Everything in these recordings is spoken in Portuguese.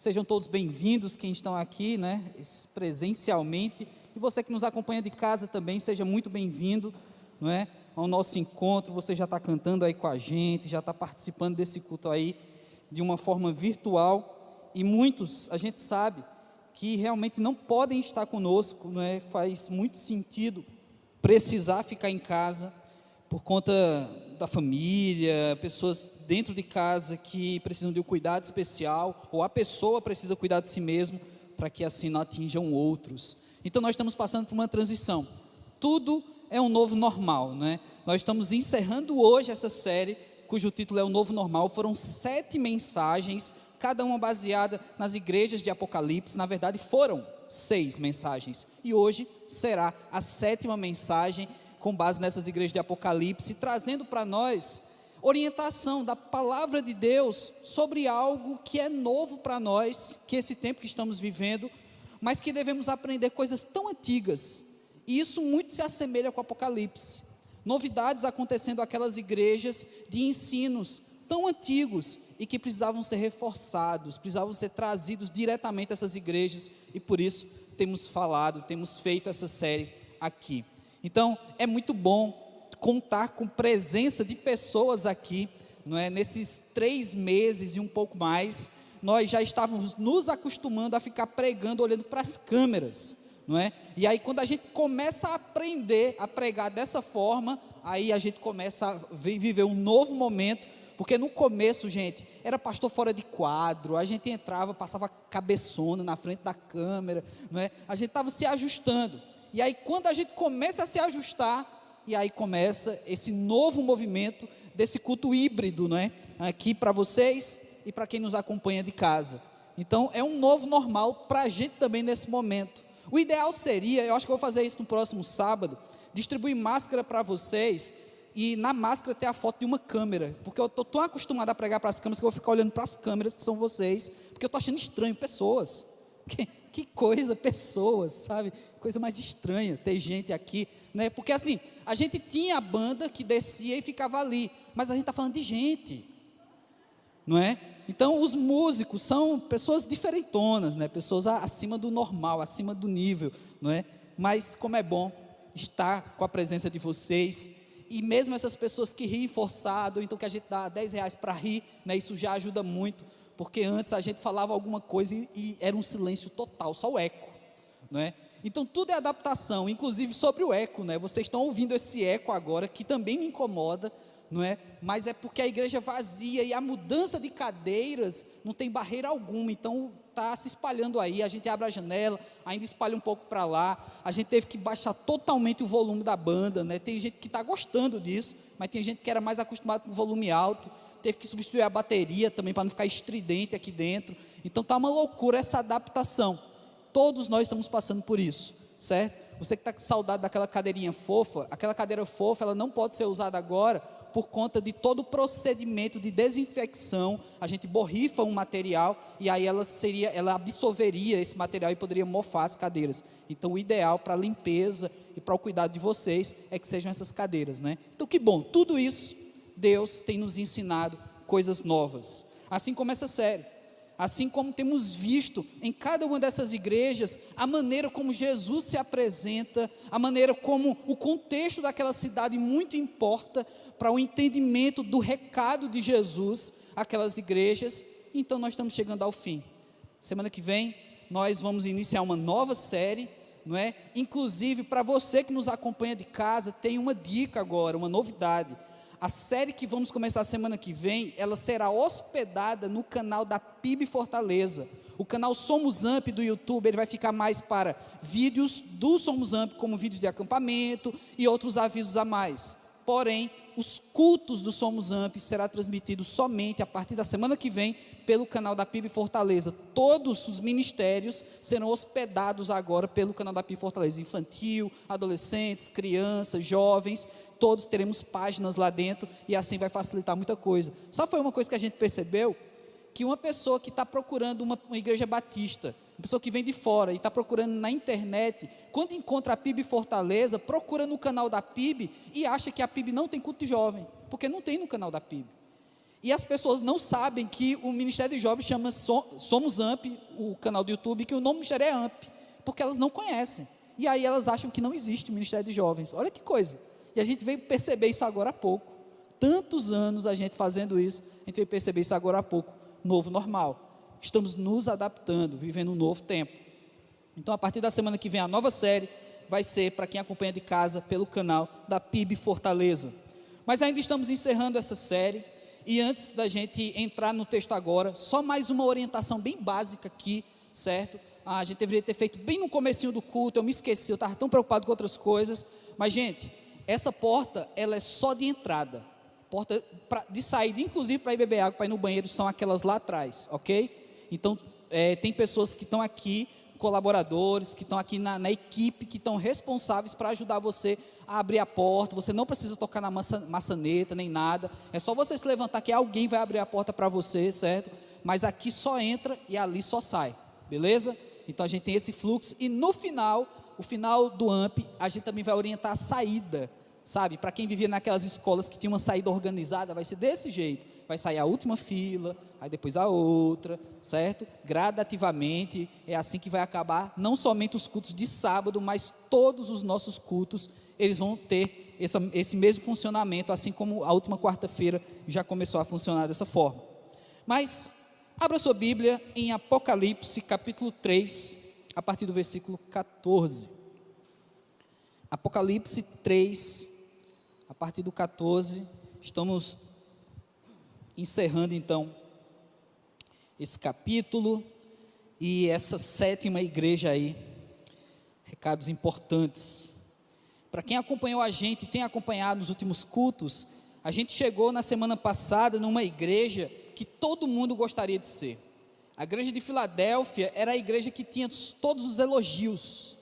Sejam todos bem-vindos, quem estão aqui, né, presencialmente, e você que nos acompanha de casa também, seja muito bem-vindo, não é, ao nosso encontro. Você já está cantando aí com a gente, já está participando desse culto aí, de uma forma virtual, e muitos, a gente sabe, que realmente não podem estar conosco, não é, faz muito sentido precisar ficar em casa, por conta da família, pessoas dentro de casa que precisam de um cuidado especial, ou a pessoa precisa cuidar de si mesmo, para que assim não atinjam outros. Então nós estamos passando por uma transição, tudo é um novo normal, né? Nós estamos encerrando hoje essa série, cujo título é o Novo Normal. Foram 7 mensagens, cada uma baseada nas igrejas de Apocalipse. Na verdade foram 6 mensagens, e hoje será a 7ª mensagem, com base nessas igrejas de Apocalipse, trazendo para nós orientação da palavra de Deus sobre algo que é novo para nós, que esse tempo que estamos vivendo, mas que devemos aprender coisas tão antigas, e isso muito se assemelha com o Apocalipse, novidades acontecendo àquelas igrejas de ensinos tão antigos, e que precisavam ser reforçados, precisavam ser trazidos diretamente a essas igrejas, e por isso temos falado, temos feito essa série aqui. Então, é muito bom contar com presença de pessoas aqui, não é? Nesses 3 meses e um pouco mais, nós já estávamos nos acostumando a ficar pregando, olhando para as câmeras, não é? E aí, quando a gente começa a aprender a pregar dessa forma, aí a gente começa a viver um novo momento, porque no começo, gente, era pastor fora de quadro, a gente entrava, passava cabeçona na frente da câmera, não é? A gente estava se ajustando. E aí quando a gente começa a se ajustar, e aí começa esse novo movimento desse culto híbrido, não é? Aqui para vocês e para quem nos acompanha de casa. Então é um novo normal para a gente também nesse momento. O ideal seria, eu acho que eu vou fazer isso no próximo sábado, distribuir máscara para vocês, e na máscara ter a foto de uma câmera, porque eu estou tão acostumado a pregar para as câmeras, que eu vou ficar olhando para as câmeras que são vocês, porque eu estou achando estranho, pessoas, que coisa, pessoas, sabe, coisa mais estranha, ter gente aqui, né, porque assim, a gente tinha a banda que descia e ficava ali, mas a gente está falando de gente, não é? Então os músicos são pessoas diferentonas, né, pessoas acima do normal, acima do nível, não é? Mas como é bom estar com a presença de vocês, e mesmo essas pessoas que riem forçado, então que a gente dá R$10 para rir, né, isso já ajuda muito, porque antes a gente falava alguma coisa e era um silêncio total, só o eco, não é? Então tudo é adaptação, inclusive sobre o eco, né? Vocês estão ouvindo esse eco agora, que também me incomoda, não é? Mas é porque a igreja é vazia, e a mudança de cadeiras não tem barreira alguma, então está se espalhando aí, a gente abre a janela, ainda espalha um pouco para lá, a gente teve que baixar totalmente o volume da banda, né? Tem gente que está gostando disso, mas tem gente que era mais acostumado com o volume alto, teve que substituir a bateria também, para não ficar estridente aqui dentro. Então está uma loucura essa adaptação, todos nós estamos passando por isso, certo? Você que está com saudade daquela cadeirinha fofa, aquela cadeira fofa, ela não pode ser usada agora, por conta de todo o procedimento de desinfecção. A gente borrifa um material, e aí ela absorveria esse material e poderia mofar as cadeiras. Então o ideal para a limpeza e para o cuidado de vocês é que sejam essas cadeiras, né? Então que bom, tudo isso Deus tem nos ensinado coisas novas, assim como essa série, assim como temos visto em cada uma dessas igrejas, a maneira como Jesus se apresenta, a maneira como o contexto daquela cidade muito importa para o entendimento do recado de Jesus àquelas igrejas. Então nós estamos chegando ao fim. Semana que vem nós vamos iniciar uma nova série, não é? Inclusive para você que nos acompanha de casa, tem uma dica agora, uma novidade. A série que vamos começar semana que vem, ela será hospedada no canal da PIB Fortaleza. O canal Somos Amp do YouTube, ele vai ficar mais para vídeos do Somos Amp, como vídeos de acampamento e outros avisos a mais. Porém, os cultos do Somos Amp será transmitido somente a partir da semana que vem pelo canal da PIB Fortaleza. Todos os ministérios serão hospedados agora pelo canal da PIB Fortaleza, infantil, adolescentes, crianças, jovens, todos teremos páginas lá dentro, e assim vai facilitar muita coisa. Sabe, foi uma coisa que a gente percebeu? Que uma pessoa que está procurando uma igreja batista, uma pessoa que vem de fora e está procurando na internet, quando encontra a PIB Fortaleza, procura no canal da PIB e acha que a PIB não tem culto de jovem, porque não tem no canal da PIB. E as pessoas não sabem que o Ministério de Jovens chama Somos AMP, o canal do YouTube, que o nome do ministério é AMP, porque elas não conhecem. E aí elas acham que não existe Ministério de Jovens. Olha que coisa. E a gente veio perceber isso agora há pouco. Tantos anos a gente fazendo isso, a gente veio perceber isso agora há pouco. Novo normal. Estamos nos adaptando, vivendo um novo tempo. Então, a partir da semana que vem, a nova série vai ser, para quem acompanha de casa, pelo canal da PIB Fortaleza. Mas ainda estamos encerrando essa série. E antes da gente entrar no texto agora, só mais uma orientação bem básica aqui, certo? A gente deveria ter feito bem no comecinho do culto, eu me esqueci, eu estava tão preocupado com outras coisas. Mas, gente, essa porta, ela é só de entrada. Porta de saída, inclusive para ir beber água, para ir no banheiro, são aquelas lá atrás, ok? Então, tem pessoas que estão aqui, colaboradores, que estão aqui na equipe, que estão responsáveis para ajudar você a abrir a porta. Você não precisa tocar na maçaneta, nem nada, é só você se levantar que alguém vai abrir a porta para você, certo? Mas aqui só entra e ali só sai, beleza? Então a gente tem esse fluxo, e no final, o final do AMP, a gente também vai orientar a saída, sabe? Para quem vivia naquelas escolas que tinha uma saída organizada, vai ser desse jeito, vai sair a última fila, aí depois a outra, certo? Gradativamente, é assim que vai acabar, não somente os cultos de sábado, mas todos os nossos cultos, eles vão ter esse mesmo funcionamento, assim como a última quarta-feira já começou a funcionar dessa forma. Mas, abra sua Bíblia em Apocalipse, capítulo 3, a partir do versículo 14. Apocalipse 3, a partir do 14, estamos encerrando então esse capítulo e essa sétima igreja aí. Recados importantes. Para quem acompanhou a gente, tem acompanhado nos últimos cultos, a gente chegou na semana passada numa igreja que todo mundo gostaria de ser. A igreja de Filadélfia era a igreja que tinha todos os elogios,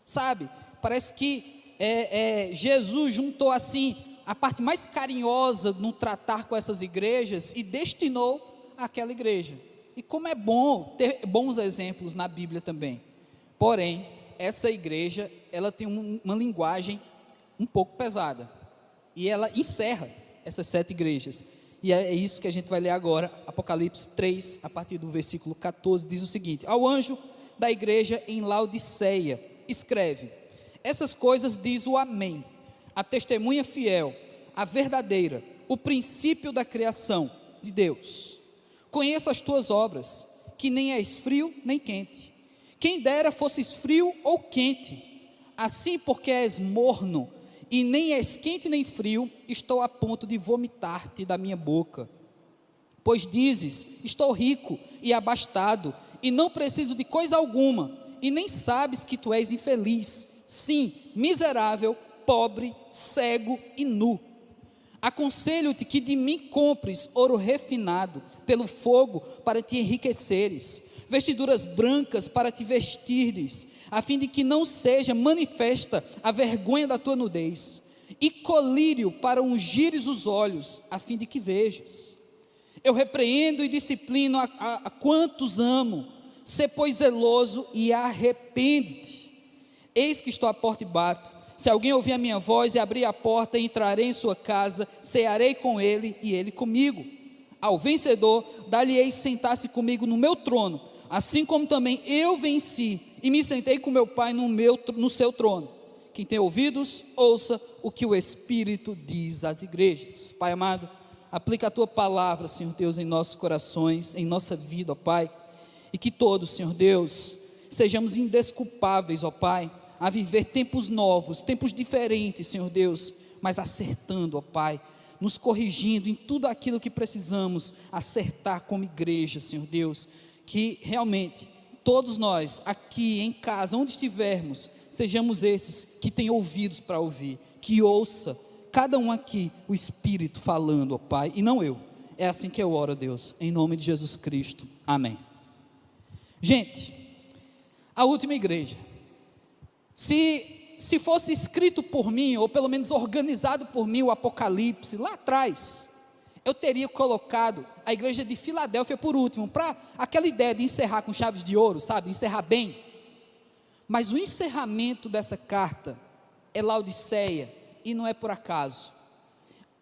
sabe? Parece que Jesus juntou assim a parte mais carinhosa no tratar com essas igrejas e destinou àquela igreja. E como é bom ter bons exemplos na Bíblia também. Porém, essa igreja, ela tem uma linguagem um pouco pesada. E ela encerra essas 7 igrejas. E é isso que a gente vai ler agora. Apocalipse 3, a partir do versículo 14, diz o seguinte: ao anjo da igreja em Laodiceia, escreve: essas coisas diz o Amém, a testemunha fiel, a verdadeira, o princípio da criação de Deus. Conheço as tuas obras, que nem és frio nem quente. Quem dera fosses frio ou quente. Assim, porque és morno, e nem és quente nem frio, estou a ponto de vomitar-te da minha boca. Pois dizes: estou rico e abastado, e não preciso de coisa alguma, e nem sabes que tu és infeliz, sim, miserável, pobre, cego e nu. Aconselho-te que de mim compres ouro refinado pelo fogo para te enriqueceres, vestiduras brancas para te vestires, a fim de que não seja manifesta a vergonha da tua nudez, e colírio para ungires os olhos, a fim de que vejas. Eu repreendo e disciplino a quantos amo. Sê, pois, zeloso e arrepende-te. Eis que estou à porta e bato. Se alguém ouvir a minha voz e abrir a porta, entrarei em sua casa, cearei com ele e ele comigo. Ao vencedor, dar-lhe-ei sentar-se comigo no meu trono, assim como também eu venci e me sentei com meu Pai no seu trono. Quem tem ouvidos, ouça o que o Espírito diz às igrejas. Pai amado, aplica a tua palavra, Senhor Deus, em nossos corações, em nossa vida, ó Pai, e que todos, Senhor Deus, sejamos indesculpáveis, ó Pai, a viver tempos novos, tempos diferentes, Senhor Deus, mas acertando, ó Pai, nos corrigindo em tudo aquilo que precisamos acertar como igreja, Senhor Deus, que realmente todos nós aqui em casa, onde estivermos, sejamos esses que têm ouvidos para ouvir, que ouça cada um aqui o Espírito falando, ó Pai, e não eu. É assim que eu oro, Deus, em nome de Jesus Cristo, amém. Gente, a última igreja, se fosse escrito por mim, ou pelo menos organizado por mim o Apocalipse, lá atrás, eu teria colocado a igreja de Filadélfia por último, para aquela ideia de encerrar com chaves de ouro, sabe, encerrar bem. Mas o encerramento dessa carta é Laodiceia, e não é por acaso.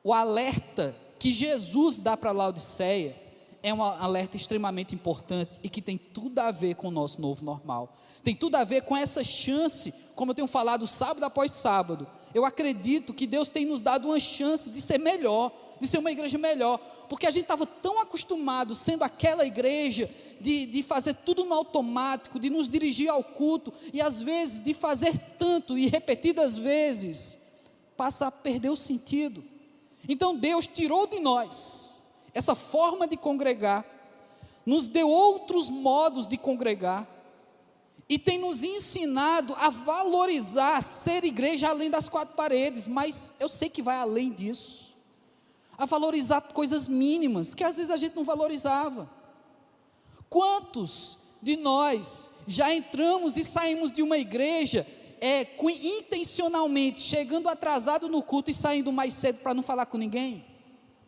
O alerta que Jesus dá para Laodiceia é um alerta extremamente importante e que tem tudo a ver com o nosso novo normal. Tem tudo a ver com essa chance, como eu tenho falado sábado após sábado. Eu acredito que Deus tem nos dado uma chance de ser melhor, de ser uma igreja melhor, porque a gente estava tão acostumado, sendo aquela igreja, de fazer tudo no automático, de nos dirigir ao culto, e às vezes de fazer tanto e repetidas vezes, passa a perder o sentido. Então Deus tirou de nós essa forma de congregar, nos deu outros modos de congregar, e tem nos ensinado a valorizar ser igreja além das quatro paredes, mas eu sei que vai além disso, a valorizar coisas mínimas, que às vezes a gente não valorizava. Quantos de nós já entramos e saímos de uma igreja, intencionalmente, chegando atrasado no culto e saindo mais cedo para não falar com ninguém?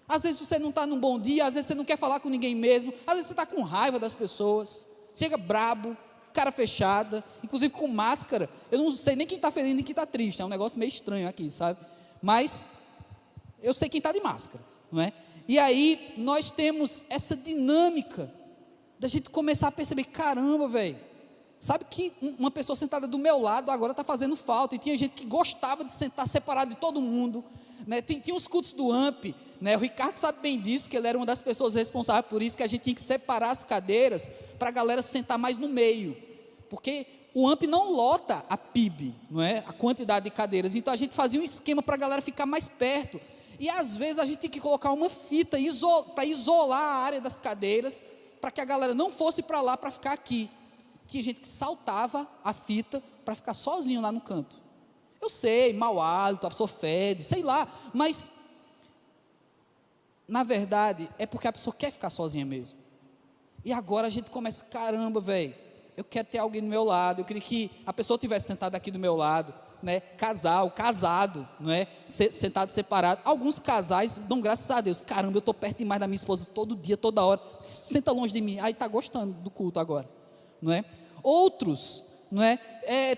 Às vezes você não está num bom dia, às vezes você não quer falar com ninguém mesmo, às vezes você está com raiva das pessoas, chega brabo, cara fechada, inclusive com máscara. Eu não sei nem quem está feliz nem quem está triste, é um negócio meio estranho aqui, sabe? Mas eu sei quem está de máscara, não é? E aí nós temos essa dinâmica da gente começar a perceber, caramba, velho, sabe que uma pessoa sentada do meu lado agora está fazendo falta, e tinha gente que gostava de sentar separado de todo mundo, né? Tinha os cultos do AMP, né? O Ricardo sabe bem disso, que ele era uma das pessoas responsáveis por isso, que a gente tinha que separar as cadeiras, para a galera sentar mais no meio, porque o AMP não lota a PIB, não é? A quantidade de cadeiras, então a gente fazia um esquema para a galera ficar mais perto, e às vezes a gente tem que colocar uma fita para isolar a área das cadeiras, para que a galera não fosse para lá para ficar aqui. Tinha gente que saltava a fita para ficar sozinho lá no canto. Eu sei, mau hálito, a pessoa fede, sei lá, mas na verdade é porque a pessoa quer ficar sozinha mesmo. E agora a gente começa, caramba, velho, eu quero ter alguém do meu lado, eu queria que a pessoa estivesse sentada aqui do meu lado, né? Casado, não é? Sentado separado. Alguns casais dão graças a Deus, caramba, eu estou perto demais da minha esposa todo dia, toda hora, senta longe de mim, aí está gostando do culto agora, não é? Outros, não é?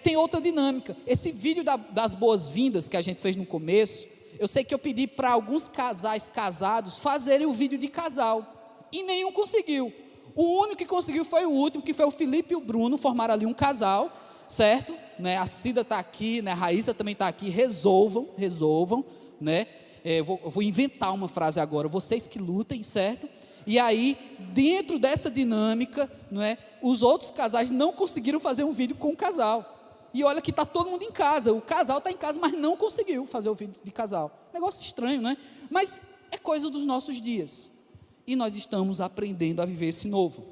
Tem outra dinâmica. Esse vídeo das boas-vindas que a gente fez no começo, eu sei que eu pedi para alguns casais casados fazerem o vídeo de casal, e nenhum conseguiu. O único que conseguiu foi o último, que foi o Felipe e o Bruno, formaram ali um casal, certo? Né? A Cida está aqui, né? A Raíssa também está aqui, resolvam, né? Eu vou inventar uma frase agora, vocês que lutem, certo? E aí, dentro dessa dinâmica, não é? Os outros casais não conseguiram fazer um vídeo com o casal, e olha que está todo mundo em casa, o casal está em casa, mas não conseguiu fazer o vídeo de casal, negócio estranho, né? Mas é coisa dos nossos dias, e nós estamos aprendendo a viver esse novo.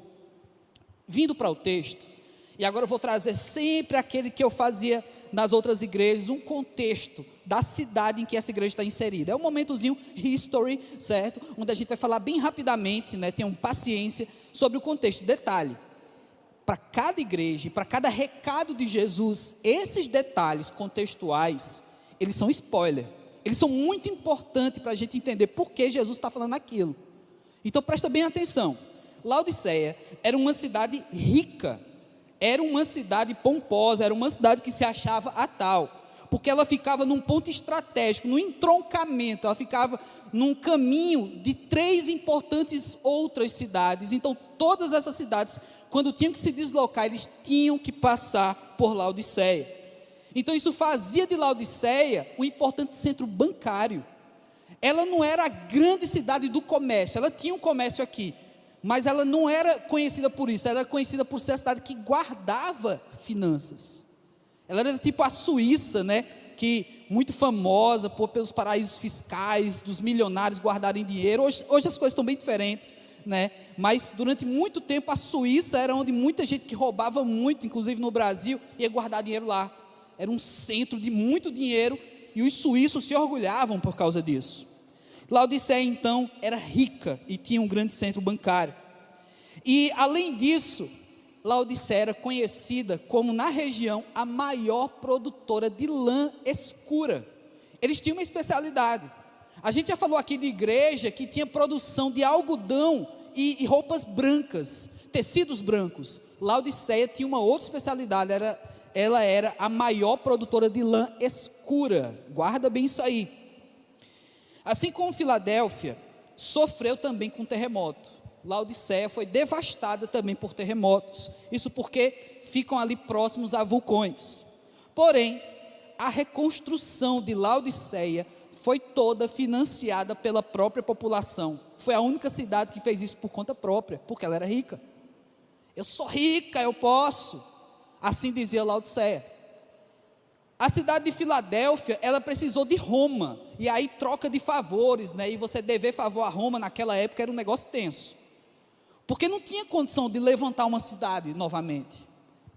Vindo para o texto, e agora eu vou trazer sempre aquele que eu fazia nas outras igrejas, um contexto da cidade em que essa igreja está inserida. É um momentozinho history, certo? Onde a gente vai falar bem rapidamente, né? Tenham paciência sobre o contexto. Detalhe, para cada igreja e para cada recado de Jesus, esses detalhes contextuais, eles são spoiler. Eles são muito importantes para a gente entender por que Jesus está falando aquilo. Então presta bem atenção. Laodiceia era uma cidade rica, era uma cidade pomposa, era uma cidade que se achava a tal, porque ela ficava num ponto estratégico, num entroncamento, ela ficava num caminho de 3 importantes outras cidades. Então todas essas cidades, quando tinham que se deslocar, eles tinham que passar por Laodiceia. Então isso fazia de Laodiceia um importante centro bancário. Ela não era a grande cidade do comércio, ela tinha um comércio aqui, mas ela não era conhecida por isso, ela era conhecida por ser a cidade que guardava finanças. Ela era tipo a Suíça, né, que muito famosa pelos paraísos fiscais, dos milionários guardarem dinheiro. Hoje as coisas estão bem diferentes, né, mas durante muito tempo a Suíça era onde muita gente que roubava muito, inclusive no Brasil, ia guardar dinheiro lá. Era um centro de muito dinheiro, e os suíços se orgulhavam por causa disso. Laodiceia então era rica e tinha um grande centro bancário, e além disso, Laodiceia era conhecida como na região a maior produtora de lã escura. Eles tinham uma especialidade. A gente já falou aqui de igreja que tinha produção de algodão e roupas brancas, tecidos brancos. Laodiceia tinha uma outra especialidade, ela era a maior produtora de lã escura. Guarda bem isso aí. Assim como Filadélfia, sofreu também com terremoto. Laodiceia foi devastada também por terremotos. Isso porque ficam ali próximos a vulcões. Porém, a reconstrução de Laodiceia foi toda financiada pela própria população. Foi a única cidade que fez isso por conta própria, porque ela era rica. Eu sou rica, eu posso. Assim dizia Laodiceia. A cidade de Filadélfia, ela precisou de Roma, e aí troca de favores, né? E você dever favor a Roma naquela época era um negócio tenso, porque não tinha condição de levantar uma cidade novamente.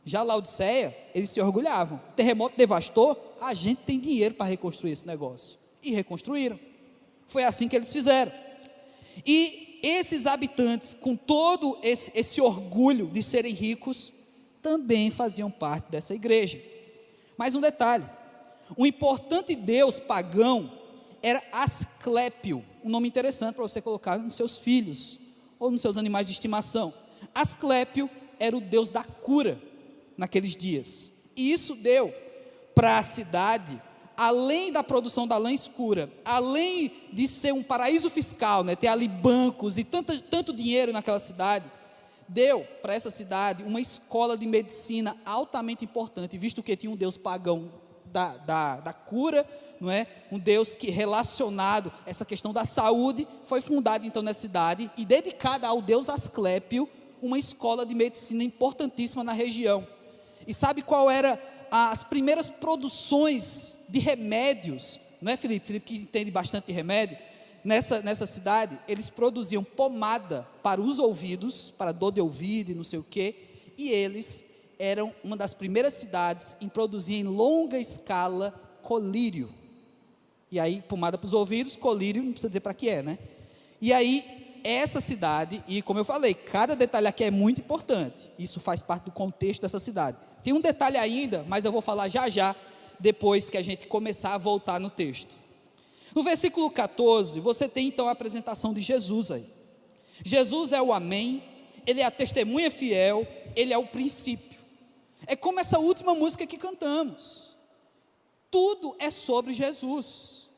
Já Laodiceia, eles se orgulhavam, o terremoto devastou, a gente tem dinheiro para reconstruir esse negócio, e reconstruíram. Foi assim que eles fizeram. E esses habitantes, com todo esse orgulho de serem ricos, também faziam parte dessa igreja. Mais um detalhe, um importante deus pagão era Asclépio, um nome interessante para você colocar nos seus filhos, ou nos seus animais de estimação. Asclépio era o deus da cura, naqueles dias, e isso deu para a cidade, além da produção da lã escura, além de ser um paraíso fiscal, né, ter ali bancos e tanto dinheiro naquela cidade, deu para essa cidade uma escola de medicina altamente importante, visto que tinha um deus pagão da cura, não é? Um deus que relacionado a essa questão da saúde, foi fundado então nessa cidade, e dedicada ao deus Asclépio, uma escola de medicina importantíssima na região. E sabe qual era as primeiras produções de remédios, não é, Felipe? Felipe que entende bastante de remédio. Nessa cidade, eles produziam pomada para os ouvidos, para dor de ouvido e não sei o quê, e eles eram uma das primeiras cidades em produzir em longa escala colírio. E aí, pomada para os ouvidos, colírio, não precisa dizer para que é, né? E aí, essa cidade, e como eu falei, cada detalhe aqui é muito importante, isso faz parte do contexto dessa cidade. Tem um detalhe ainda, mas eu vou falar já, depois que a gente começar a voltar no texto. No versículo 14, você tem então a apresentação de Jesus aí. Jesus é o Amém, Ele é a testemunha fiel, Ele é o princípio. É como essa última música que cantamos. Tudo é sobre Jesus.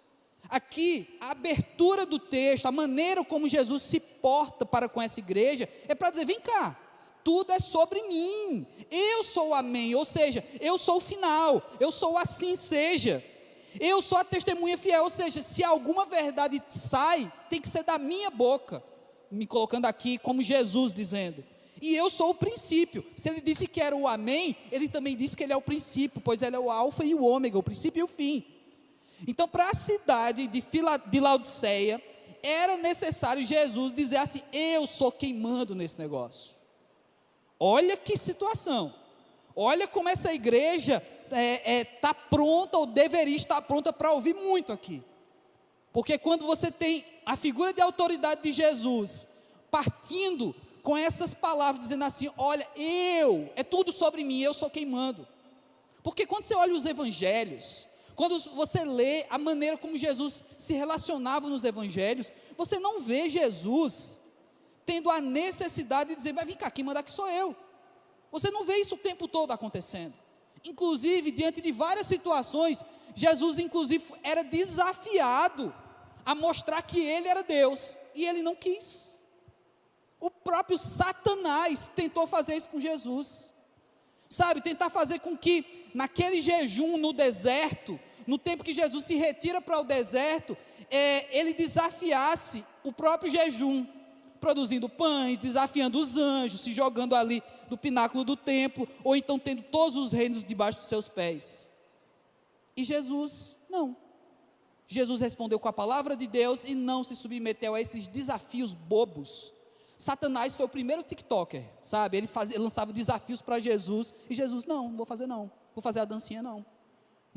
Aqui, a abertura do texto, a maneira como Jesus se porta para com essa igreja, é para dizer, vem cá, tudo é sobre mim, eu sou o Amém, ou seja, eu sou o final, eu sou o assim seja. Eu sou a testemunha fiel, ou seja, se alguma verdade sai, tem que ser da minha boca, me colocando aqui como Jesus dizendo, e eu sou o princípio. Se ele disse que era o Amém, ele também disse que ele é o princípio, pois ele é o alfa e o ômega, o princípio e o fim. Então, para a cidade de Laodiceia, era necessário Jesus dizer assim, eu sou quem mando nesse negócio. Olha que situação, olha como essa igreja está pronta, ou deveria estar pronta para ouvir muito aqui, porque quando você tem a figura de autoridade de Jesus, partindo com essas palavras, dizendo assim, olha, é tudo sobre mim, eu sou quem mando, porque quando você olha os evangelhos, quando você lê a maneira como Jesus se relacionava nos evangelhos, você não vê Jesus tendo a necessidade de dizer, mas vem cá, quem manda aqui sou eu. Você não vê isso o tempo todo acontecendo. Inclusive, diante de várias situações, Jesus inclusive era desafiado a mostrar que ele era Deus, e ele não quis. O próprio Satanás tentou fazer isso com Jesus, sabe, tentar fazer com que naquele jejum no deserto, no tempo que Jesus se retira para o deserto, ele desafiasse o próprio jejum, produzindo pães, desafiando os anjos, se jogando ali do pináculo do templo, ou então tendo todos os reinos debaixo dos seus pés. E Jesus, não. Jesus respondeu com a palavra de Deus e não se submeteu a esses desafios bobos. Satanás foi o primeiro TikToker, sabe? Ele lançava desafios para Jesus, e Jesus, não vou fazer não, vou fazer a dancinha não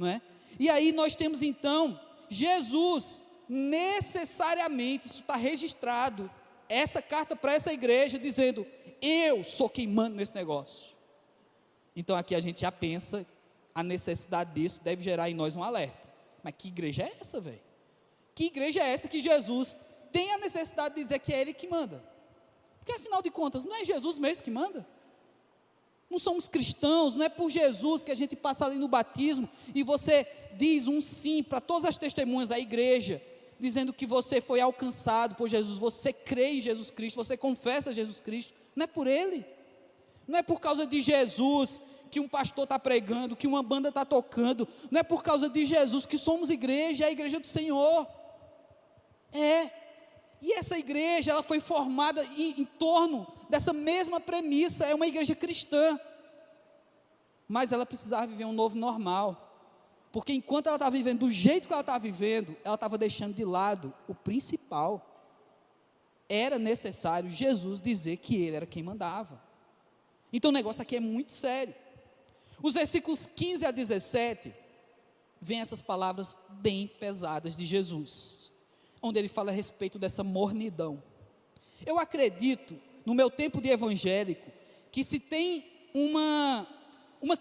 é? E aí nós temos então, Jesus, necessariamente, isso está registrado, essa carta para essa igreja, dizendo, eu sou quem manda nesse negócio. Então aqui a gente já pensa, a necessidade disso deve gerar em nós um alerta. Mas que igreja é essa, velho? Que igreja é essa que Jesus tem a necessidade de dizer que é Ele que manda? Porque afinal de contas, não é Jesus mesmo que manda? Não somos cristãos, não é por Jesus que a gente passa ali no batismo, e você diz um sim para todas as testemunhas, a igreja, dizendo que você foi alcançado por Jesus, você crê em Jesus Cristo, você confessa Jesus Cristo, não é por Ele, não é por causa de Jesus que um pastor está pregando, que uma banda está tocando, não é por causa de Jesus que somos igreja, é a igreja do Senhor, e essa igreja, ela foi formada em torno dessa mesma premissa, é uma igreja cristã, mas ela precisava viver um novo normal, porque enquanto ela estava vivendo do jeito que ela estava vivendo, ela estava deixando de lado o principal. Era necessário Jesus dizer que Ele era quem mandava. Então o negócio aqui é muito sério. Os versículos 15 a 17, vem essas palavras bem pesadas de Jesus, onde Ele fala a respeito dessa mornidão. Eu acredito, no meu tempo de evangélico, que se tem uma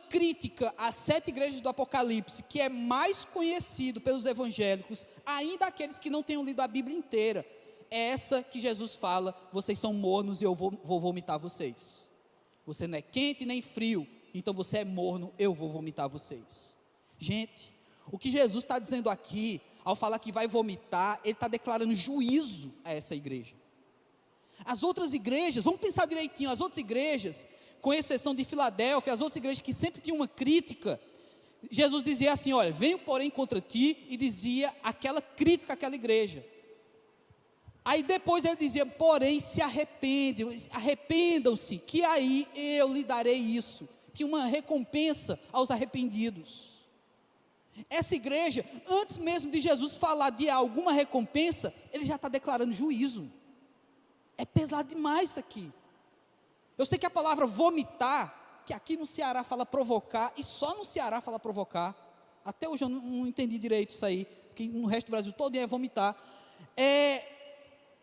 crítica às 7 igrejas do Apocalipse, que é mais conhecido pelos evangélicos, ainda aqueles que não tenham lido a Bíblia inteira, é essa que Jesus fala: vocês são mornos e eu vou vomitar vocês. Você não é quente nem frio, então você é morno, eu vou vomitar vocês. Gente, o que Jesus está dizendo aqui, ao falar que vai vomitar, Ele está declarando juízo a essa igreja. As outras igrejas, vamos pensar direitinho, as outras igrejas, com exceção de Filadélfia, as outras igrejas que sempre tinham uma crítica, Jesus dizia assim: olha, venho porém contra ti, e dizia aquela crítica àquela igreja. Aí depois ele dizia: porém se arrependam-se, que aí eu lhe darei isso. Tinha uma recompensa aos arrependidos. Essa igreja, antes mesmo de Jesus falar de alguma recompensa, ele já está declarando juízo. É pesado demais isso aqui. Eu sei que a palavra vomitar, que aqui no Ceará fala provocar, e só no Ceará fala provocar, até hoje eu não entendi direito isso aí, que no resto do Brasil todo dia é vomitar,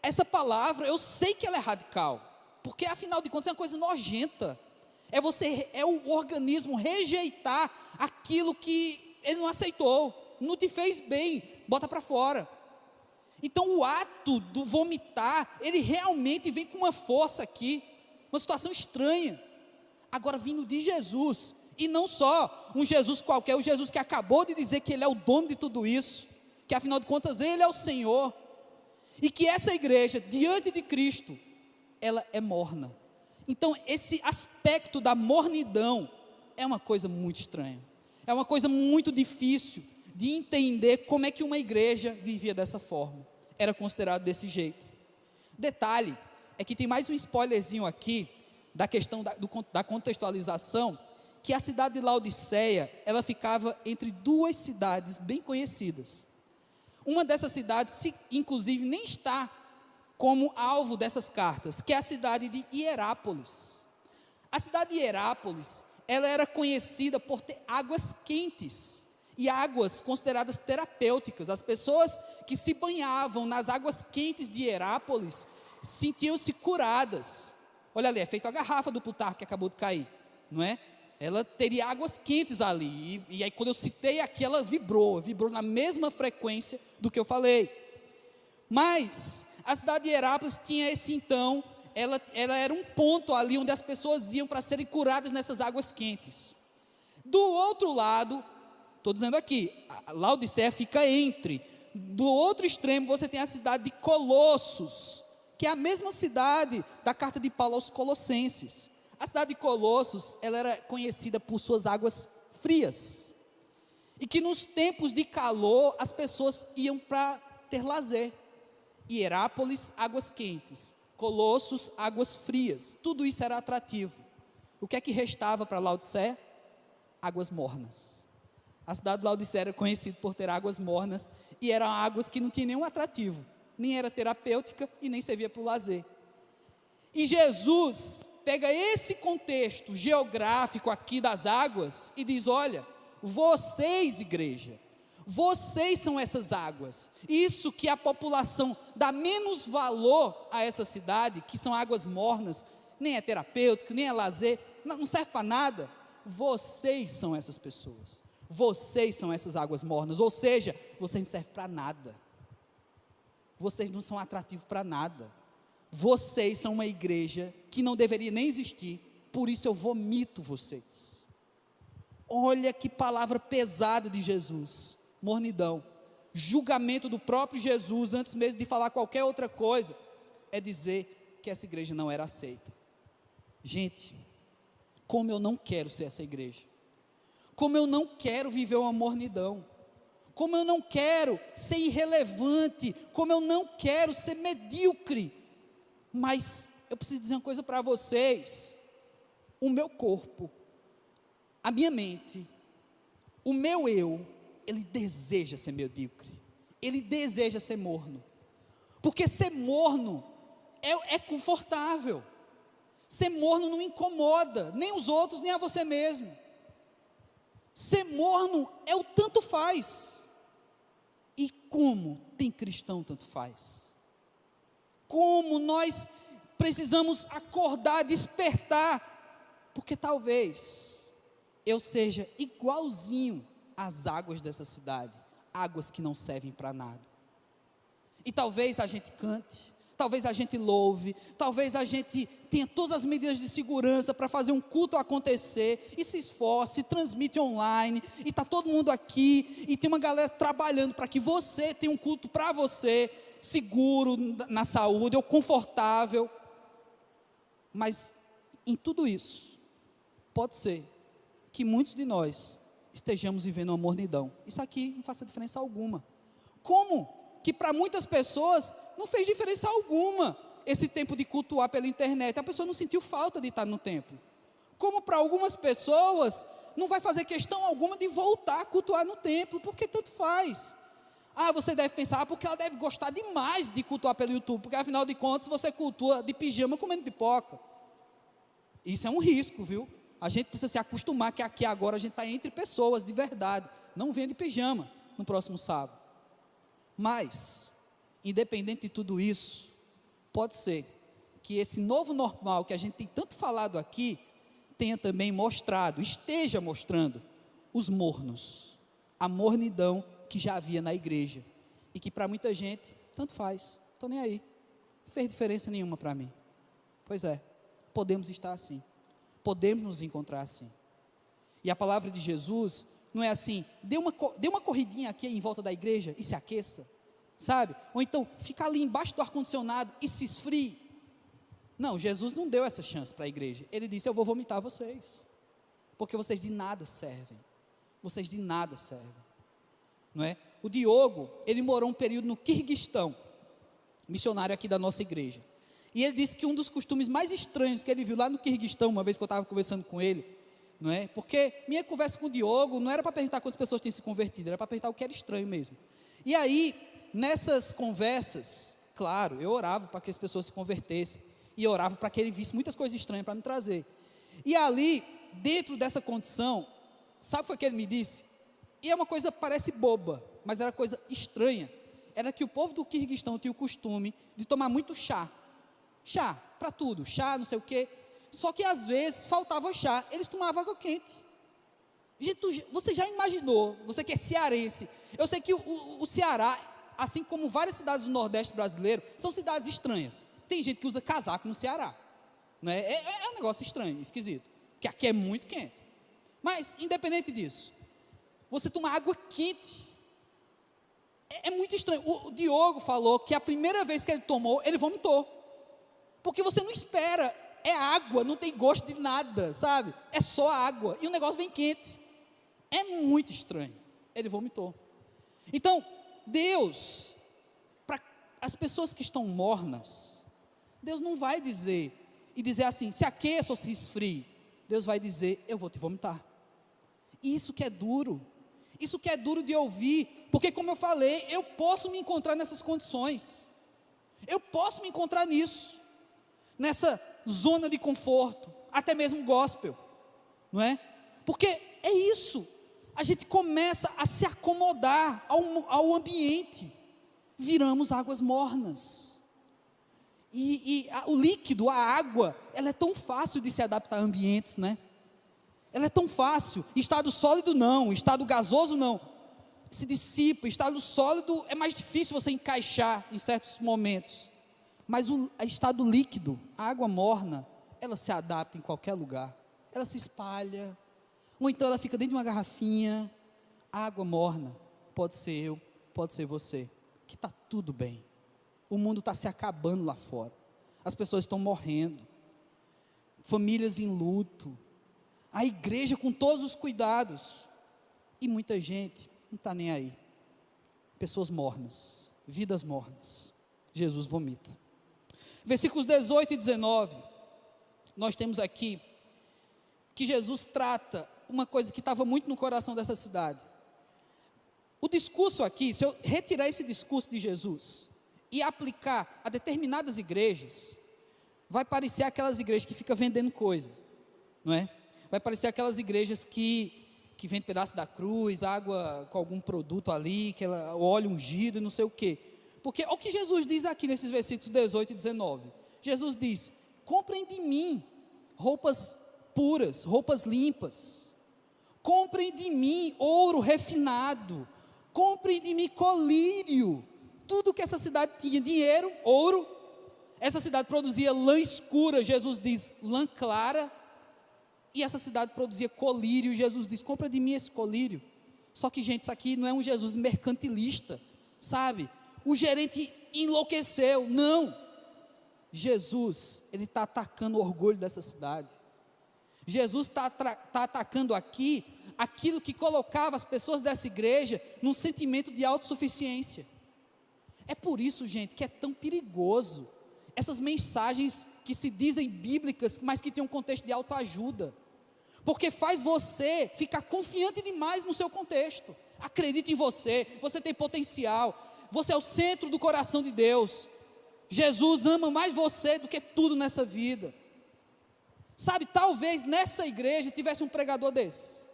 essa palavra, eu sei que ela é radical, porque afinal de contas é uma coisa nojenta, é o organismo rejeitar aquilo que ele não aceitou, não te fez bem, bota para fora. Então o ato do vomitar, ele realmente vem com uma força aqui, uma situação estranha, agora vindo de Jesus, e não só um Jesus qualquer, o Jesus que acabou de dizer que Ele é o dono de tudo isso, que afinal de contas Ele é o Senhor, e que essa igreja, diante de Cristo, ela é morna. Então esse aspecto da mornidão, é uma coisa muito estranha, é uma coisa muito difícil, de entender como é que uma igreja vivia dessa forma, era considerado desse jeito. Detalhe, é que tem mais um spoilerzinho aqui, da questão da contextualização, que a cidade de Laodiceia, ela ficava entre 2 cidades bem conhecidas. Uma dessas cidades, inclusive, nem está como alvo dessas cartas, que é a cidade de Hierápolis. A cidade de Hierápolis, ela era conhecida por ter águas quentes, e águas consideradas terapêuticas. As pessoas que se banhavam nas águas quentes de Hierápolis, sentiam-se curadas. Olha ali, é feito a garrafa do Plutarco que acabou de cair, não é? Ela teria águas quentes ali, e aí quando eu citei aqui, ela vibrou na mesma frequência do que eu falei. Mas a cidade de Hierápolis tinha ela era um ponto ali onde as pessoas iam para serem curadas nessas águas quentes. Do outro lado, estou dizendo aqui, a Laodiceia fica do outro extremo você tem a cidade de Colossos, que é a mesma cidade da carta de Paulo aos Colossenses. A cidade de Colossos, ela era conhecida por suas águas frias, e que nos tempos de calor, as pessoas iam para ter lazer. Hierápolis, águas quentes, Colossos, águas frias, tudo isso era atrativo. O que é que restava para Laodiceia? Águas mornas. A cidade de Laodiceia era conhecida por ter águas mornas, e eram águas que não tinham nenhum atrativo, nem era terapêutica e nem servia para o lazer. E Jesus pega esse contexto geográfico aqui das águas e diz: olha, vocês, igreja, vocês são essas águas. Isso que a população dá menos valor a essa cidade, que são águas mornas, nem é terapêutico, nem é lazer, não serve para nada. Vocês são essas pessoas, vocês são essas águas mornas, ou seja, vocês não servem para nada. Vocês não são atrativos para nada. Vocês são uma igreja que não deveria nem existir, por isso eu vomito vocês. Olha que palavra pesada de Jesus, mornidão. julgamento do próprio Jesus, antes mesmo de falar qualquer outra coisa, é dizer que essa igreja não era aceita. Gente, como eu não quero ser essa igreja, como eu não quero viver uma mornidão, como eu não quero ser irrelevante, como eu não quero ser medíocre, mas eu preciso dizer uma coisa para vocês: o meu corpo, a minha mente, o meu eu, ele deseja ser medíocre, ele deseja ser morno, porque ser morno é confortável, ser morno não incomoda, nem os outros, nem a você mesmo. Ser morno é o tanto faz. E como tem cristão tanto faz? Como nós precisamos acordar, despertar, porque talvez eu seja igualzinho às águas dessa cidade, águas que não servem para nada. E talvez a gente cante, talvez a gente louve, talvez a gente tenha todas as medidas de segurança para fazer um culto acontecer, e se esforce, transmite online, e está todo mundo aqui, e tem uma galera trabalhando para que você tenha um culto para você, seguro, na saúde, ou confortável. Mas em tudo isso, pode ser que muitos de nós estejamos vivendo uma mornidão. Isso aqui não faz diferença alguma. Como que para muitas pessoas não fez diferença alguma esse tempo de cultuar pela internet? A pessoa não sentiu falta de estar no templo. Como para algumas pessoas não vai fazer questão alguma de voltar a cultuar no templo, porque tanto faz. Você deve pensar, porque ela deve gostar demais de cultuar pelo YouTube, porque afinal de contas você cultua de pijama comendo pipoca. Isso é um risco, viu? A gente precisa se acostumar que aqui agora a gente está entre pessoas de verdade, não venha de pijama no próximo sábado. Mas, independente de tudo isso, pode ser que esse novo normal que a gente tem tanto falado aqui, tenha também mostrado, esteja mostrando os mornos, a mornidão que já havia na igreja, e que para muita gente, tanto faz, estou nem aí, não fez diferença nenhuma para mim. Pois é, podemos estar assim, podemos nos encontrar assim, e a palavra de Jesus não é assim: dê uma corridinha aqui em volta da igreja e se aqueça, sabe? Ou então, fica ali embaixo do ar-condicionado e se esfrie. Não, Jesus não deu essa chance para a igreja. Ele disse: eu vou vomitar vocês, porque vocês de nada servem, vocês de nada servem, não é? O Diogo, ele morou um período no Quirguistão, missionário aqui da nossa igreja, e ele disse que um dos costumes mais estranhos que ele viu lá no Quirguistão, uma vez que eu estava conversando com ele, não é? Porque minha conversa com o Diogo não era para perguntar quantas pessoas tinham se convertido, era para perguntar o que era estranho mesmo. E aí, nessas conversas, claro, eu orava para que as pessoas se convertessem, e orava para que ele visse muitas coisas estranhas para me trazer. E ali, dentro dessa condição, sabe o que ele me disse? E é uma coisa que parece boba, mas era coisa estranha. Era que o povo do Quirguistão tinha o costume de tomar muito chá para tudo, chá, não sei o quê. Só que às vezes faltava chá, eles tomavam água quente. Gente, você já imaginou, você que é cearense, eu sei que o Ceará, assim como várias cidades do Nordeste brasileiro, são cidades estranhas. Tem gente que usa casaco no Ceará, né? É um negócio estranho, esquisito, porque aqui é muito quente. Mas, independente disso, você toma água quente, é muito estranho. O Diogo falou que a primeira vez que ele tomou, ele vomitou, porque você não espera. É água, não tem gosto de nada, sabe? É só água, e o negócio vem quente. É muito estranho. Ele vomitou. Então, Deus, para as pessoas que estão mornas, Deus não vai dizer assim: se aqueça ou se esfrie. Deus vai dizer: eu vou te vomitar. Isso que é duro. Isso que é duro de ouvir, porque, como eu falei, eu posso me encontrar nessas condições. Eu posso me encontrar nisso, nessa zona de conforto, até mesmo gospel, não é? Porque é isso, a gente começa a se acomodar ao ambiente, viramos águas mornas, o líquido, a água, ela é tão fácil de se adaptar a ambientes, né? Ela é tão fácil. Estado sólido não, estado gasoso não, se dissipa. Estado sólido é mais difícil você encaixar em certos momentos, mas o estado líquido, a água morna, ela se adapta em qualquer lugar, ela se espalha, ou então ela fica dentro de uma garrafinha. A água morna pode ser eu, pode ser você, que está tudo bem. O mundo está se acabando lá fora. As pessoas estão morrendo. Famílias em luto. A igreja com todos os cuidados. E muita gente não está nem aí. Pessoas mornas. Vidas mornas. Jesus vomita. Versículos 18 e 19. Nós temos aqui que Jesus trata uma coisa que estava muito no coração dessa cidade. O discurso aqui, se eu retirar esse discurso de Jesus e aplicar a determinadas igrejas, vai parecer aquelas igrejas que ficam vendendo coisa, não é? Vai parecer aquelas igrejas que vendem pedaço da cruz, água com algum produto ali, óleo ungido e não sei o quê. Porque o que Jesus diz aqui nesses versículos 18 e 19? Jesus diz: comprem de mim roupas puras, roupas limpas. Comprem de mim ouro refinado. Comprem de mim colírio. Tudo que essa cidade tinha, dinheiro, ouro. Essa cidade produzia lã escura, Jesus diz lã clara. E essa cidade produzia colírio, Jesus diz: compra de mim esse colírio. Só que, gente, isso aqui não é um Jesus mercantilista, sabe? O gerente enlouqueceu, não. Jesus, ele está atacando o orgulho dessa cidade. Jesus está atacando aqui aquilo que colocava as pessoas dessa igreja num sentimento de autossuficiência. É por isso, gente, que é tão perigoso essas mensagens que se dizem bíblicas, mas que têm um contexto de autoajuda, porque faz você ficar confiante demais no seu contexto. Acredite em você, você tem potencial, você é o centro do coração de Deus. Jesus ama mais você do que tudo nessa vida. Sabe, talvez nessa igreja tivesse um pregador desse.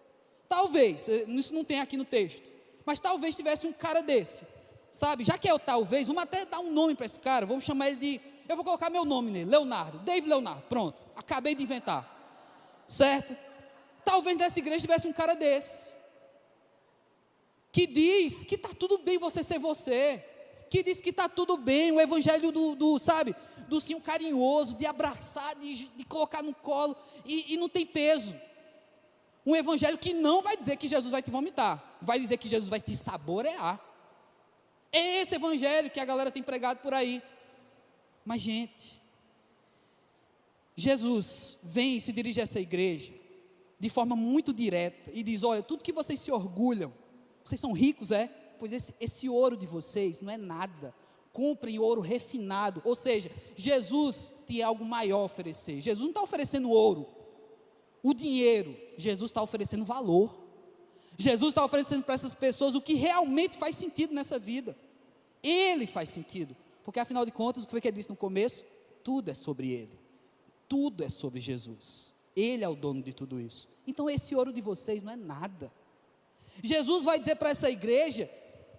Talvez, isso não tem aqui no texto, mas talvez tivesse um cara desse. Sabe, já que é o talvez, vamos até dar um nome para esse cara, vamos chamar ele de, eu vou colocar meu nome nele, Leonardo, David Leonardo, pronto, acabei de inventar, certo? Talvez nessa igreja tivesse um cara desse, que diz que está tudo bem você ser você, que diz que está tudo bem, o evangelho sabe, do sim carinhoso, de abraçar, de colocar no colo, e não tem peso. Um evangelho que não vai dizer que Jesus vai te vomitar, vai dizer que Jesus vai te saborear. É esse evangelho que a galera tem pregado por aí. Mas, gente, Jesus vem e se dirige a essa igreja de forma muito direta e diz: olha, tudo que vocês se orgulham, vocês são ricos, é? Pois esse ouro de vocês não é nada. Comprem ouro refinado. Ou seja, Jesus tem algo maior a oferecer. Jesus não está oferecendo ouro, o dinheiro. Jesus está oferecendo valor. Jesus está oferecendo para essas pessoas o que realmente faz sentido nessa vida. Ele faz sentido, porque afinal de contas, o que foi que ele disse no começo? Tudo é sobre Ele, tudo é sobre Jesus. Ele é o dono de tudo isso. Então esse ouro de vocês não é nada. Jesus vai dizer para essa igreja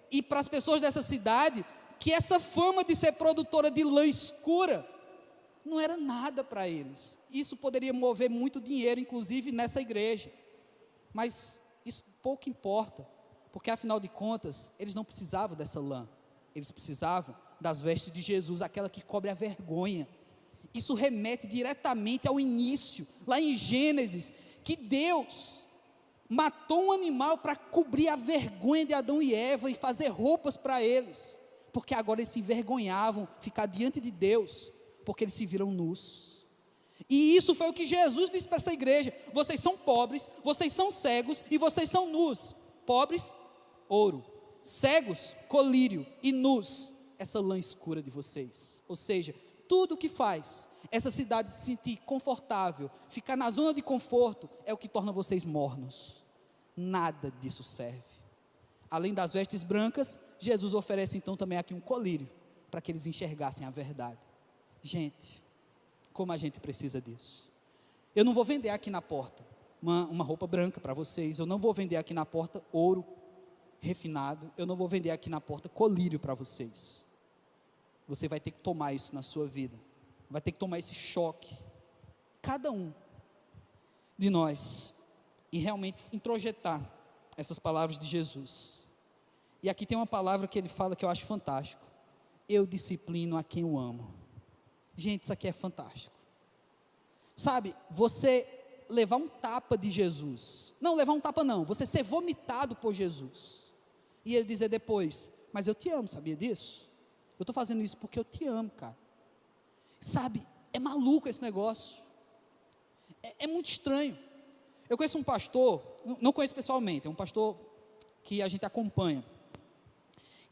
e para as pessoas dessa cidade que essa fama de ser produtora de lã escura não era nada para eles. Isso poderia mover muito dinheiro, inclusive nessa igreja, mas isso pouco importa, porque afinal de contas, eles não precisavam dessa lã, eles precisavam das vestes de Jesus, aquela que cobre a vergonha. Isso remete diretamente ao início, lá em Gênesis, que Deus matou um animal para cobrir a vergonha de Adão e Eva e fazer roupas para eles, porque agora eles se envergonhavam ficar diante de Deus, porque eles se viram nus. E isso foi o que Jesus disse para essa igreja: vocês são pobres, vocês são cegos e vocês são nus. Pobres, ouro; cegos, colírio; e nus, essa lã escura de vocês. Ou seja, tudo o que faz essa cidade se sentir confortável, ficar na zona de conforto, é o que torna vocês mornos. Nada disso serve. Além das vestes brancas, Jesus oferece então também aqui um colírio, para que eles enxergassem a verdade. Gente, como a gente precisa disso. Eu não vou vender aqui na porta uma roupa branca para vocês, eu não vou vender aqui na porta ouro refinado, eu não vou vender aqui na porta colírio para vocês. Você vai ter que tomar isso na sua vida, vai ter que tomar esse choque, cada um de nós, e realmente introjetar essas palavras de Jesus. E aqui tem uma palavra que ele fala que eu acho fantástico: eu disciplino a quem eu amo. Gente, isso aqui é fantástico. Sabe, você levar um tapa de Jesus, não levar um tapa não, você ser vomitado por Jesus, e ele dizer depois: mas eu te amo, sabia disso? Eu estou fazendo isso porque eu te amo, cara. Sabe, é maluco esse negócio. É muito estranho. Eu conheço um pastor, não conheço pessoalmente, é um pastor que a gente acompanha,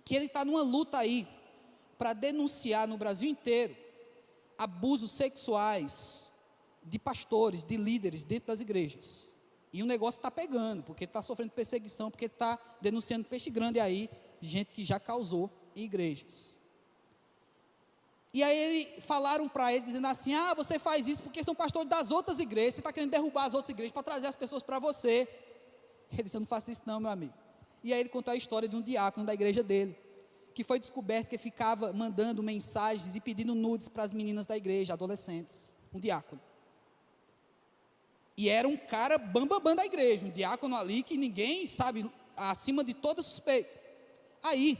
que ele está numa luta aí, para denunciar no Brasil inteiro, abusos sexuais de pastores, de líderes dentro das igrejas. E o negócio está pegando, porque está sofrendo perseguição, porque está denunciando peixe grande aí, gente que já causou em igrejas. E aí falaram para ele, dizendo assim, você faz isso porque são pastores das outras igrejas, você está querendo derrubar as outras igrejas para trazer as pessoas para você. Ele disse, eu não faço isso não, meu amigo. E aí ele contou a história de um diácono da igreja dele, que foi descoberto que ficava mandando mensagens e pedindo nudes para as meninas da igreja, adolescentes, um diácono. E era um cara bambambam da igreja, um diácono ali que ninguém sabe, acima de toda suspeita. Aí,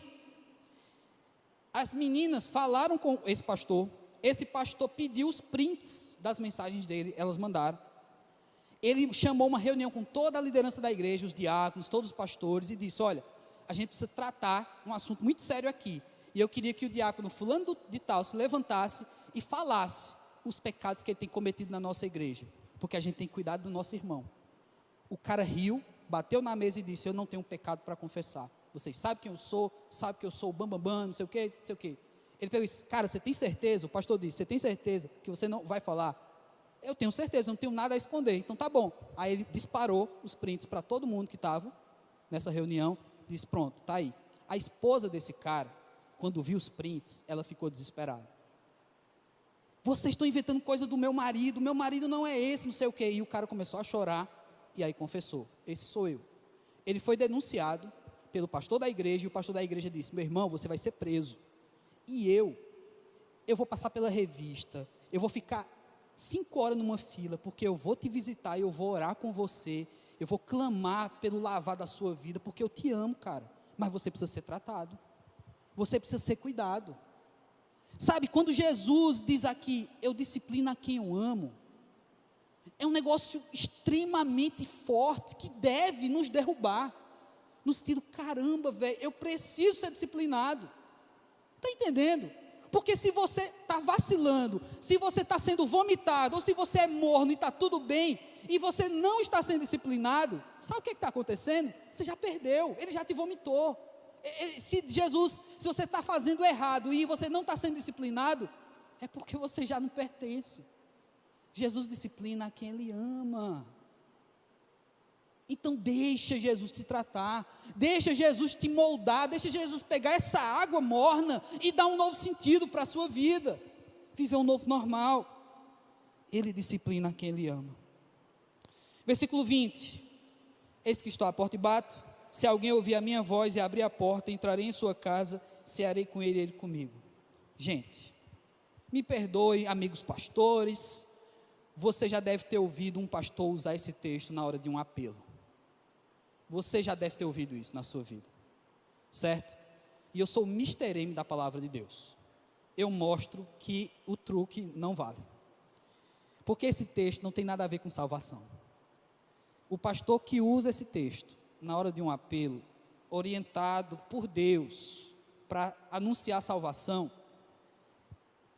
as meninas falaram com esse pastor pediu os prints das mensagens dele, elas mandaram. Ele chamou uma reunião com toda a liderança da igreja, os diáconos, todos os pastores, e disse, olha, a gente precisa tratar um assunto muito sério aqui, e eu queria que o diácono fulano de tal se levantasse e falasse os pecados que ele tem cometido na nossa igreja, porque a gente tem que cuidar do nosso irmão. O cara riu, bateu na mesa e disse, eu não tenho pecado para confessar. Vocês sabem quem eu sou, sabem que eu sou o bambambam, não sei o que, não sei o que. Ele pegou e disse, cara, você tem certeza? O pastor disse, você tem certeza que você não vai falar? Eu tenho certeza, eu não tenho nada a esconder, então tá bom. Aí ele disparou os prints para todo mundo que estava nessa reunião, disse, pronto, tá aí. A esposa desse cara, quando viu os prints, ela ficou desesperada. Vocês estão inventando coisa do meu marido não é esse, não sei o que. E o cara começou a chorar, e aí confessou, esse sou eu. Ele foi denunciado pelo pastor da igreja, e o pastor da igreja disse, meu irmão, você vai ser preso, e eu vou passar pela revista, eu vou ficar 5 horas numa fila, porque eu vou te visitar, eu vou orar com você, eu vou clamar pelo lavar da sua vida, porque eu te amo, cara, mas você precisa ser tratado, você precisa ser cuidado. Sabe, quando Jesus diz aqui, eu disciplino a quem eu amo, é um negócio extremamente forte, que deve nos derrubar, no sentido, caramba, velho, eu preciso ser disciplinado. Está entendendo? Porque se você está vacilando, se você está sendo vomitado, ou se você é morno e está tudo bem, e você não está sendo disciplinado, sabe o que está acontecendo? Você já perdeu, ele já te vomitou. Se você está fazendo errado e você não está sendo disciplinado, é porque você já não pertence. Jesus disciplina a quem ele ama. Então deixa Jesus te tratar, deixa Jesus te moldar, deixa Jesus pegar essa água morna e dar um novo sentido para a sua vida, viver um novo normal. Ele disciplina quem ele ama. Versículo 20, eis que estou à porta e bato, se alguém ouvir a minha voz e abrir a porta, entrarei em sua casa, cearei com ele e ele comigo. Gente, me perdoe, amigos pastores, você já deve ter ouvido um pastor usar esse texto na hora de um apelo. Você já deve ter ouvido isso na sua vida, certo? E eu sou o Mr. M da palavra de Deus. Eu mostro que o truque não vale. Porque esse texto não tem nada a ver com salvação. O pastor que usa esse texto na hora de um apelo, orientado por Deus para anunciar salvação,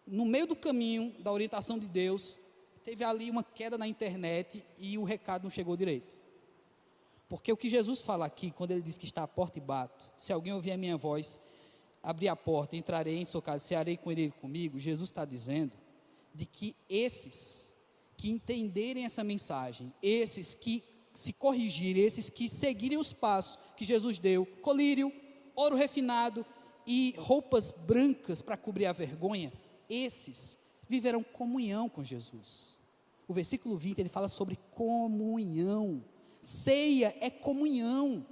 no meio do caminho da orientação de Deus, teve ali uma queda na internet e o recado não chegou direito. Porque o que Jesus fala aqui, quando ele diz que está à porta e bato, se alguém ouvir a minha voz, abrir a porta, entrarei em sua casa, cearei com ele e comigo, Jesus está dizendo de que esses que entenderem essa mensagem, esses que se corrigirem, esses que seguirem os passos que Jesus deu, colírio, ouro refinado e roupas brancas para cobrir a vergonha, esses viverão comunhão com Jesus. O versículo 20, ele fala sobre comunhão. Ceia é comunhão.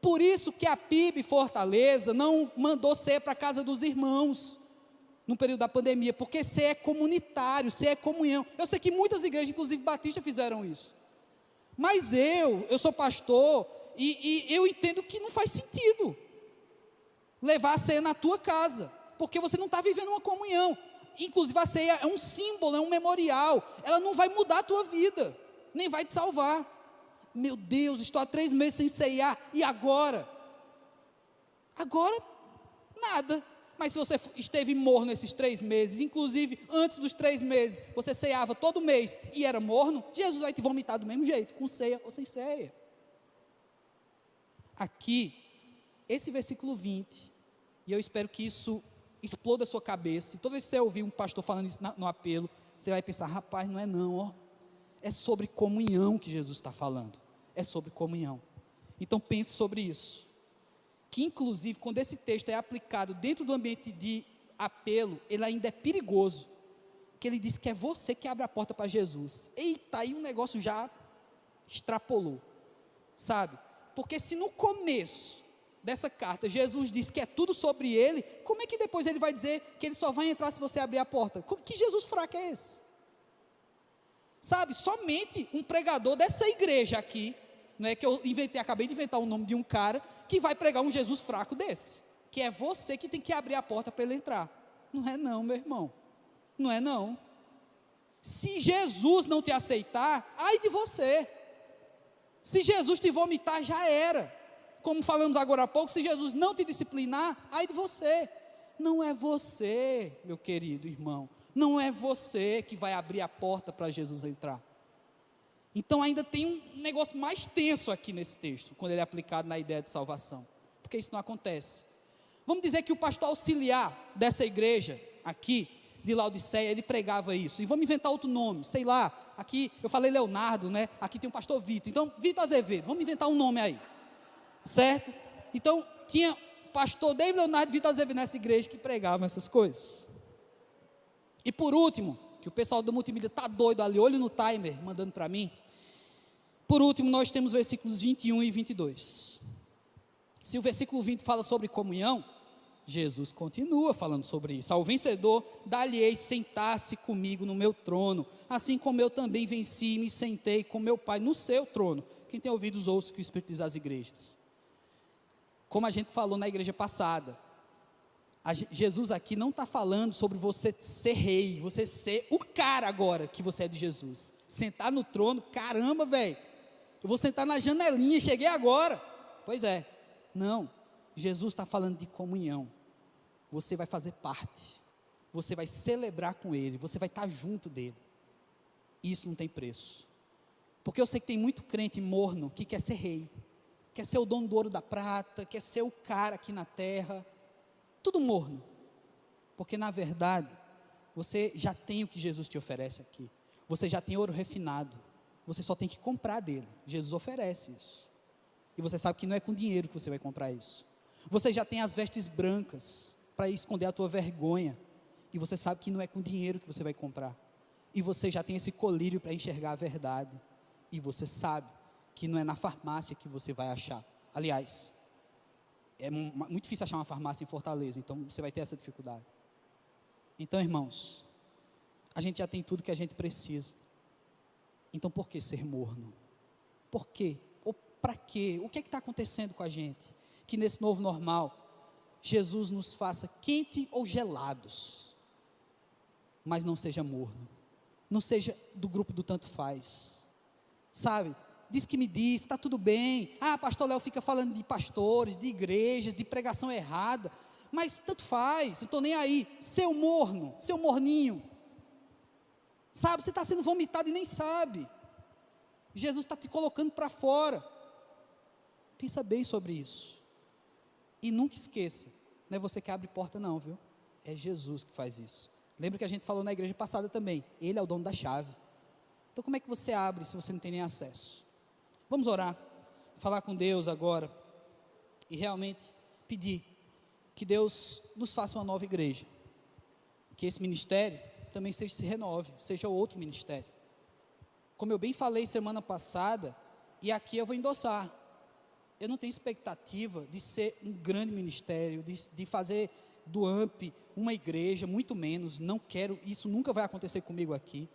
Por isso que a PIB Fortaleza não mandou ceia para a casa dos irmãos no período da pandemia, porque ceia é comunitário, ceia é comunhão. Eu sei que muitas igrejas, inclusive batistas, fizeram isso, mas eu sou pastor e eu entendo que não faz sentido levar a ceia na tua casa, porque você não está vivendo uma comunhão. Inclusive a ceia é um símbolo, é um memorial, ela não vai mudar a tua vida, nem vai te salvar. Meu Deus, estou há 3 meses sem ceiar, e agora? Agora, Nada. Mas se você esteve morno esses 3 meses, inclusive antes dos 3 meses, você ceava todo mês e era morno, Jesus vai te vomitar do mesmo jeito, com ceia ou sem ceia. Aqui, esse versículo 20, e eu espero que isso exploda a sua cabeça, e toda vez que você ouvir um pastor falando isso no apelo, você vai pensar, rapaz, não é não, ó. É sobre comunhão que Jesus está falando, é sobre comunhão. Então pense sobre isso. Que inclusive quando esse texto é aplicado dentro do ambiente de apelo, ele ainda é perigoso, que ele diz que é você que abre a porta para Jesus. Eita, aí o negócio já extrapolou, sabe? Porque se no começo dessa carta Jesus diz que é tudo sobre ele, como é que depois ele vai dizer que ele só vai entrar se você abrir a porta? Que Jesus fraco é esse? Sabe, somente um pregador dessa igreja aqui, não é que eu acabei de inventar o nome de um cara, que vai pregar um Jesus fraco desse, que é você que tem que abrir a porta para ele entrar. Não é não, meu irmão, não é não. Se Jesus não te aceitar, ai de você. Se Jesus te vomitar, já era. Como falamos agora há pouco, se Jesus não te disciplinar, ai de você. Não é você, meu querido irmão, não é você que vai abrir a porta para Jesus entrar. Então ainda tem um negócio mais tenso aqui nesse texto, quando ele é aplicado na ideia de salvação, porque isso não acontece. Vamos dizer que o pastor auxiliar dessa igreja aqui, de Laodiceia, ele pregava isso, e vamos inventar outro nome, sei lá, aqui eu falei Leonardo, né? Aqui tem um pastor Vitor, então Vitor Azevedo, vamos inventar um nome aí, certo? Então tinha o pastor David Leonardo e Vitor Azevedo nessa igreja que pregavam essas coisas. E por último, que o pessoal do multimídia está doido ali, olho no timer, mandando para mim. Por último, nós temos versículos 21 e 22. Se o versículo 20 fala sobre comunhão, Jesus continua falando sobre isso. Ao vencedor, dar-lhe-ei sentar-se comigo no meu trono, assim como eu também venci e me sentei com meu Pai no seu trono. Quem tem ouvidos, ouça o que o Espírito diz às igrejas. Como a gente falou na igreja passada, Jesus aqui não está falando sobre você ser rei, você ser o cara agora que você é de Jesus. Sentar no trono, caramba, velho. Eu vou sentar na janelinha, cheguei agora. Pois é, não. Jesus está falando de comunhão. Você vai fazer parte. Você vai celebrar com Ele. Você vai estar junto dEle. Isso não tem preço. Porque eu sei que tem muito crente morno que quer ser rei. Quer ser o dono do ouro da prata. Quer ser o cara aqui na terra. Tudo morno. Porque na verdade, você já tem o que Jesus te oferece aqui. Você já tem ouro refinado. Você só tem que comprar dele. Jesus oferece isso. E você sabe que não é com dinheiro que você vai comprar isso. Você já tem as vestes brancas para esconder a tua vergonha. E você sabe que não é com dinheiro que você vai comprar. E você já tem esse colírio para enxergar a verdade. E você sabe que não é na farmácia que você vai achar. Aliás, é muito difícil achar uma farmácia em Fortaleza. Então você vai ter essa dificuldade. Então, irmãos, a gente já tem tudo que a gente precisa. Então por que ser morno? Por quê? Ou para quê? O que é que está acontecendo com a gente? Que nesse novo normal, Jesus nos faça quente ou gelados, mas não seja morno, não seja do grupo do tanto faz, sabe? Diz que me diz, está tudo bem, pastor Léo fica falando de pastores, de igrejas, de pregação errada, mas tanto faz, não estou nem aí, seu morno, seu morninho, sabe, você está sendo vomitado e nem sabe, Jesus está te colocando para fora, pensa bem sobre isso, e nunca esqueça, não é você que abre porta não, viu, é Jesus que faz isso, lembra que a gente falou na igreja passada também, Ele é o dono da chave, então como é que você abre se você não tem nem acesso? Vamos orar, falar com Deus agora, e realmente pedir, que Deus nos faça uma nova igreja, que esse ministério também se renove, seja outro ministério, como eu bem falei semana passada, e aqui eu vou endossar, eu não tenho expectativa de ser um grande ministério, de fazer do AMP uma igreja, muito menos, não quero, isso nunca vai acontecer comigo aqui,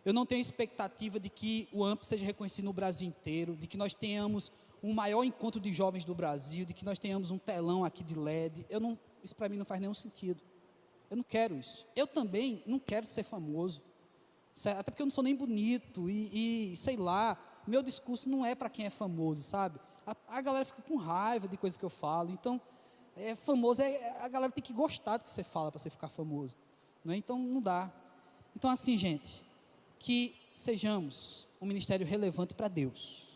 eu não tenho expectativa de que o AMP seja reconhecido no Brasil inteiro, de que nós tenhamos um maior encontro de jovens do Brasil, de que nós tenhamos um telão aqui de LED, isso para mim não faz nenhum sentido, eu não quero isso, eu também não quero ser famoso, até porque eu não sou nem bonito, e sei lá, meu discurso não é para quem é famoso, sabe, a galera fica com raiva de coisas que eu falo, então, é famoso, a galera tem que gostar do que você fala para você ficar famoso, não é? Então não dá. Então assim, gente, que sejamos um ministério relevante para Deus,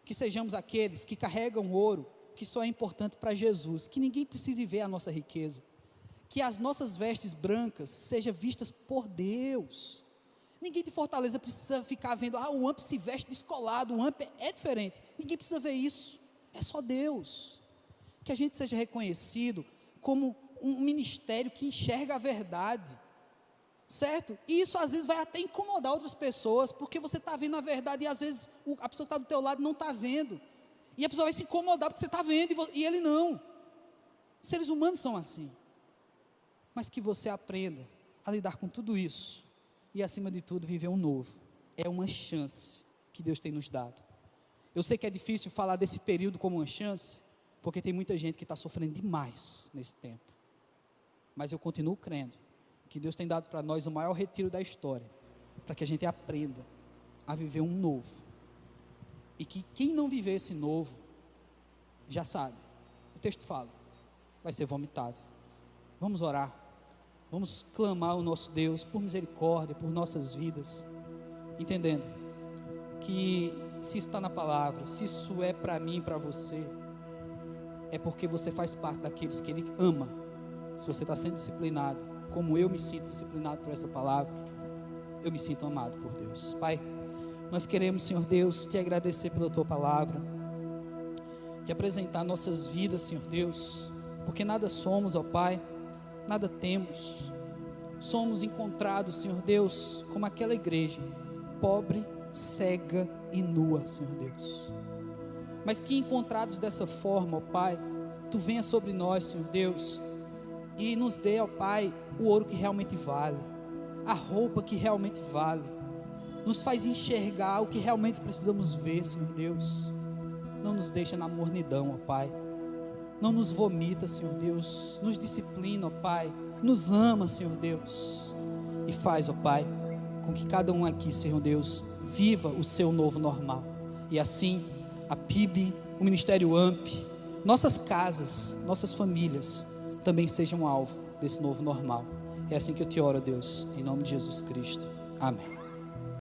que sejamos aqueles que carregam ouro, que só é importante para Jesus, que ninguém precise ver a nossa riqueza, que as nossas vestes brancas sejam vistas por Deus. Ninguém de Fortaleza precisa ficar vendo, o AMP se veste descolado, o AMP é diferente, ninguém precisa ver isso, é só Deus. Que a gente seja reconhecido como um ministério que enxerga a verdade, certo? E isso às vezes vai até incomodar outras pessoas, porque você está vendo a verdade e às vezes a pessoa que está do teu lado não está vendo, e a pessoa vai se incomodar porque você está vendo e ele não. Seres humanos são assim, mas que você aprenda a lidar com tudo isso, e acima de tudo viver um novo, é uma chance que Deus tem nos dado. Eu sei que é difícil falar desse período como uma chance, porque tem muita gente que está sofrendo demais nesse tempo, mas eu continuo crendo, que Deus tem dado para nós o maior retiro da história, para que a gente aprenda a viver um novo, e que quem não viver esse novo, já sabe, o texto fala, vai ser vomitado. Vamos orar, vamos clamar ao nosso Deus, por misericórdia, por nossas vidas, entendendo, que se isso está na palavra, se isso é para mim, para você, é porque você faz parte daqueles que Ele ama. Se você está sendo disciplinado, como eu me sinto disciplinado por essa palavra, eu me sinto amado por Deus. Pai, nós queremos, Senhor Deus, te agradecer pela tua palavra, te apresentar nossas vidas, Senhor Deus, porque nada somos, ó Pai, nada temos, somos encontrados, Senhor Deus, como aquela igreja, pobre, cega e nua, Senhor Deus, mas que encontrados dessa forma, ó Pai, Tu venha sobre nós, Senhor Deus, e nos dê, ó Pai, o ouro que realmente vale, a roupa que realmente vale, nos faz enxergar o que realmente precisamos ver, Senhor Deus. Não nos deixa na mornidão, ó Pai, não nos vomita, Senhor Deus, nos disciplina, ó Pai, nos ama, Senhor Deus, e faz, ó Pai, com que cada um aqui, Senhor Deus, viva o seu novo normal, e assim, a PIB, o Ministério AMP, nossas casas, nossas famílias, também sejam alvo desse novo normal. É assim que eu te oro, Deus, em nome de Jesus Cristo, amém.